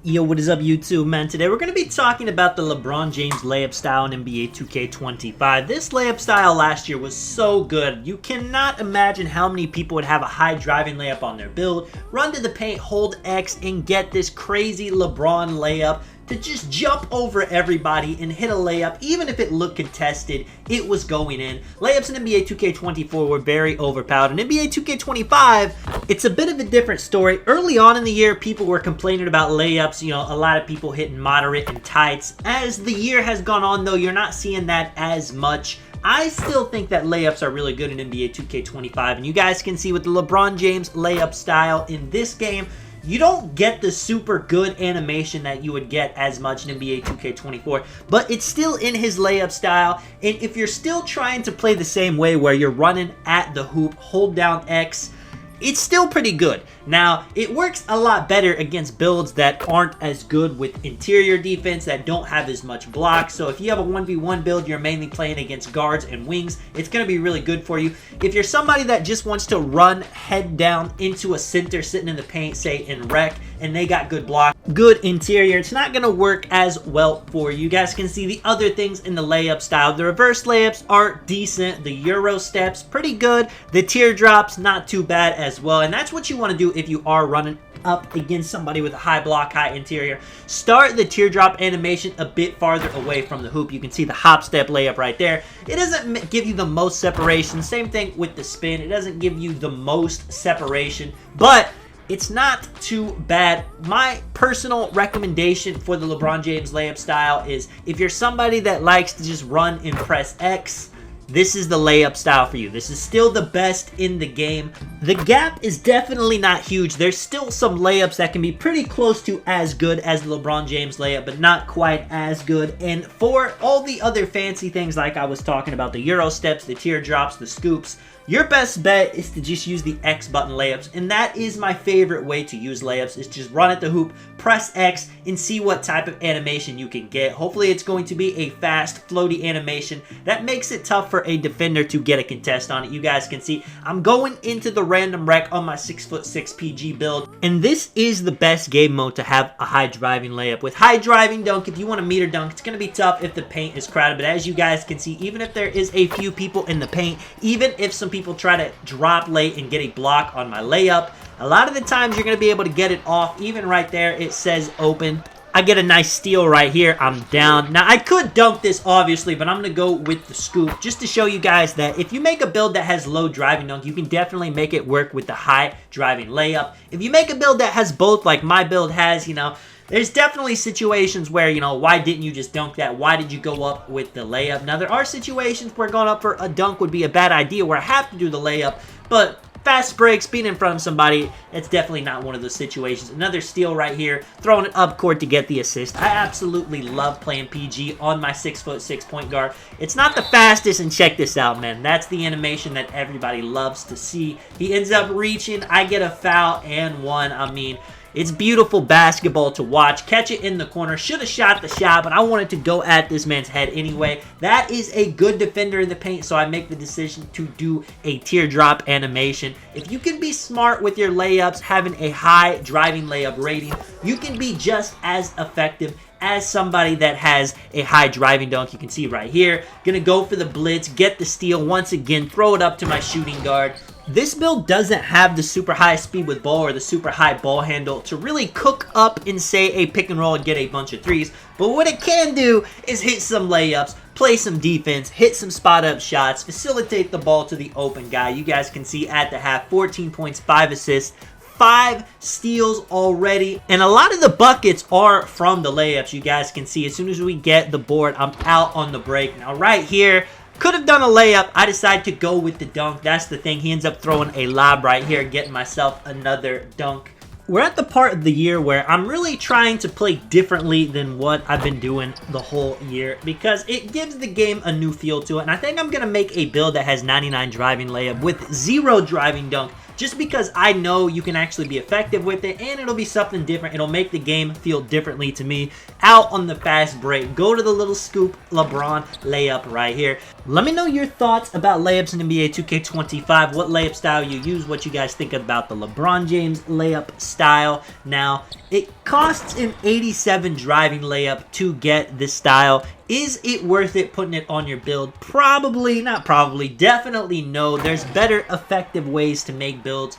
Yo, what is up YouTube, man? Today we're going to be talking about the LeBron James layup style in NBA 2K25. This layup style last year was so good. You cannot imagine how many people would have a high driving layup on their build, run to the paint, hold X, and get this crazy LeBron layup to just jump over everybody and hit a layup. Even if it looked contested, it was going in. Layups in NBA 2K24 were very overpowered. In NBA 2K25, it's a bit of a different story. Early on in the year, people were complaining about layups. You know, a lot of people hitting moderate and tights. As the year has gone on, though, you're not seeing that as much. I still think that layups are really good in NBA 2K25, and you guys can see with the LeBron James layup style in this game, you don't get the super good animation that you would get as much in NBA 2K24, but it's still in his layup style. And if you're still trying to play the same way where you're running at the hoop, hold down X, it's still pretty good. Now, it works a lot better against builds that aren't as good with interior defense, that don't have as much block. So if you have a 1v1 build, you're mainly playing against guards and wings, it's going to be really good for you. If you're somebody that just wants to run head down into a center sitting in the paint, say in rec, and they got good block, good interior, it's not going to work as well for you. You guys can see the other things in the layup style. The reverse layups are decent. The Euro steps, pretty good. The teardrops, not too bad as well. And that's what you want to do if you are running up against somebody with a high block, high interior. Start the teardrop animation a bit farther away from the hoop. You can see the hop step layup right there. It doesn't give you the most separation. Same thing with the spin. It doesn't give you the most separation, but it's not too bad. My personal recommendation for the LeBron James layup style is if you're somebody that likes to just run and press X, this is the layup style for you. This is still the best in the game. The gap is definitely not huge. There's still some layups that can be pretty close to as good as the LeBron James layup, but not quite as good. And for all the other fancy things like I was talking about, the Euro steps, the teardrops, the scoops, your best bet is to just use the X button layups, and that is my favorite way to use layups, is just run at the hoop, press X, and see what type of animation you can get. Hopefully it's going to be a fast, floaty animation that makes it tough for a defender to get a contest on it. You guys can see I'm going into the random rec on my 6'6" PG build, and this is the best game mode to have a high driving layup. With high driving dunk, if you want a meter dunk, it's going to be tough if the paint is crowded, but as you guys can see, even if there is a few people in the paint, even if some people try to drop late and get a block on my layup, a lot of the times you're going to be able to get it off. Even right there, it says open. I get a nice steal right here. I'm down. Now, I could dunk this, obviously, but I'm going to go with the scoop just to show you guys that if you make a build that has low driving dunk, you can definitely make it work with the high driving layup. If you make a build that has both, like my build has, you know, there's definitely situations where, you know, why didn't you just dunk that? Why did you go up with the layup? Now, there are situations where going up for a dunk would be a bad idea, where I have to do the layup, but fast breaks, being in front of somebody, it's definitely not one of those situations. Another steal right here, throwing it up court to get the assist. I absolutely love playing PG on my 6'6" point guard. It's not the fastest, and check this out, man. That's the animation that everybody loves to see. He ends up reaching, I get a foul and one. I mean, it's beautiful basketball to watch. Catch it in the corner. Should have shot the shot, but I wanted to go at this man's head anyway. That is a good defender in the paint, so I make the decision to do a teardrop animation. If you can be smart with your layups, having a high driving layup rating, you can be just as effective as somebody that has a high driving dunk. You can see right here, gonna go for the blitz, get the steal once again, throw it up to my shooting guard. This build doesn't have the super high speed with ball or the super high ball handle to really cook up and say a pick and roll and get a bunch of threes. But what it can do is hit some layups, play some defense, hit some spot up shots, facilitate the ball to the open guy. You guys can see at the half, 14 points, 5 assists, 5 steals already, and a lot of the buckets are from the layups. You guys can see as soon as we get the board, I'm out on the break. Now right here, could have done a layup. I decided to go with the dunk. That's the thing. He ends up throwing a lob right here, getting myself another dunk. We're at the part of the year where I'm really trying to play differently than what I've been doing the whole year, because it gives the game a new feel to it. And I think I'm going to make a build that has 99 driving layup with 0 driving dunk, just because I know you can actually be effective with it, and it'll be something different. It'll make the game feel differently to me. Out on the fast break, go to the little scoop LeBron layup right here. Let me know your thoughts about layups in NBA 2K25, what layup style you use, what you guys think about the LeBron James layup style. Now, it costs an 87 driving layup to get this style. Is it worth it putting it on your build? Probably, not probably, definitely no. There's better effective ways to make builds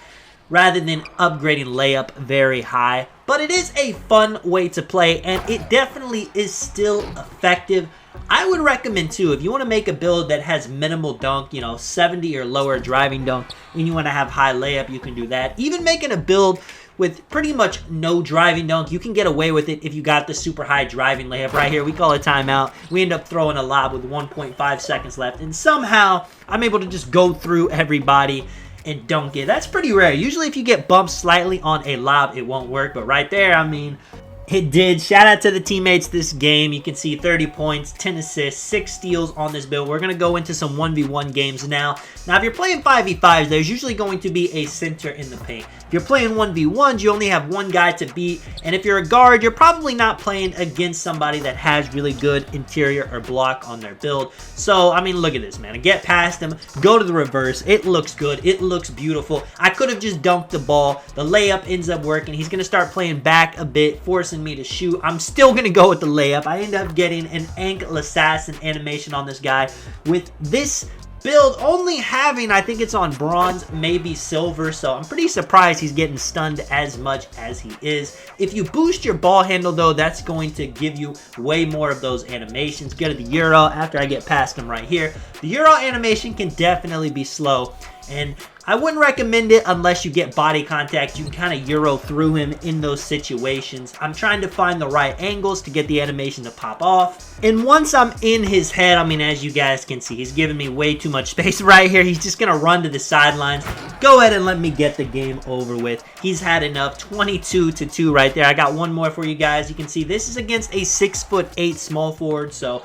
rather than upgrading layup very high. But it is a fun way to play, and it definitely is still effective. I would recommend too, if you want to make a build that has minimal dunk, 70 or lower driving dunk, and you want to have high layup, you can do that. Even making a build with pretty much no driving dunk, you can get away with it if you got the super high driving layup right here. We call it timeout. We end up throwing a lob with 1.5 seconds left, and somehow I'm able to just go through everybody and dunk it. That's pretty rare. Usually if you get bumped slightly on a lob, it won't work, but right there, I mean, it did. Shout out to the teammates this game. You can see 30 points, 10 assists, 6 steals on this build. We're going to go into some 1v1 games now. Now, if you're playing 5v5s, there's usually going to be a center in the paint. If you're playing 1v1s, you only have one guy to beat. And if you're a guard, you're probably not playing against somebody that has really good interior or block on their build. So, I mean, look at this, man. Get past him. Go to the reverse. It looks good. It looks beautiful. I could have just dunked the ball. The layup ends up working. He's going to start playing back a bit, forcing me to shoot. I'm still going to go with the layup. I end up getting an ankle assassin animation on this guy with this build only having, I think it's on bronze, maybe silver, so I'm pretty surprised he's getting stunned as much as he is. If you boost your ball handle though, that's going to give you way more of those animations. Go to the Euro after I get past him right here. The Euro animation can definitely be slow, and I wouldn't recommend it unless you get body contact. You can kind of Euro through him in those situations. I'm trying to find the right angles to get the animation to pop off. And once I'm in his head, I mean, as you guys can see, he's giving me way too much space right here. He's just going to run to the sidelines. Go ahead and let me get the game over with. He's had enough. 22-2 right there. I got one more for you guys. You can see this is against a 6'8" small forward. So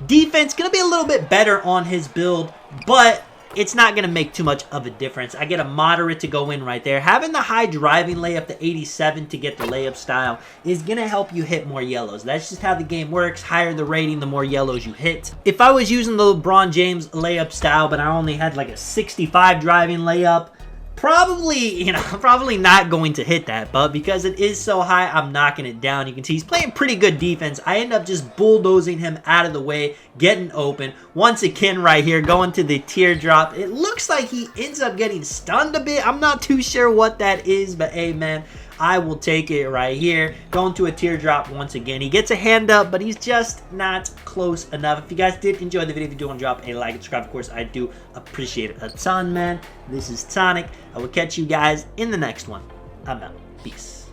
defense going to be a little bit better on his build, but it's not going to make too much of a difference. I get a moderate to go in right there. Having the high driving layup, the 87 to get the layup style, is going to help you hit more yellows. That's just how the game works. Higher the rating, the more yellows you hit. If I was using the LeBron James layup style, but I only had like a 65 driving layup, probably not going to hit that, but because it is so high, I'm knocking it down. You can see he's playing pretty good defense. I end up just bulldozing him out of the way, getting open. Once again right here, going to the teardrop. It looks like he ends up getting stunned a bit. I'm not too sure what that is, but hey, man, I will take it right here. Going to a teardrop once again. He gets a hand up, but he's just not close enough. If you guys did enjoy the video, if you do want to drop a like and subscribe, of course, I do appreciate it a ton, man. This is Tonic. I will catch you guys in the next one. I'm out. Peace.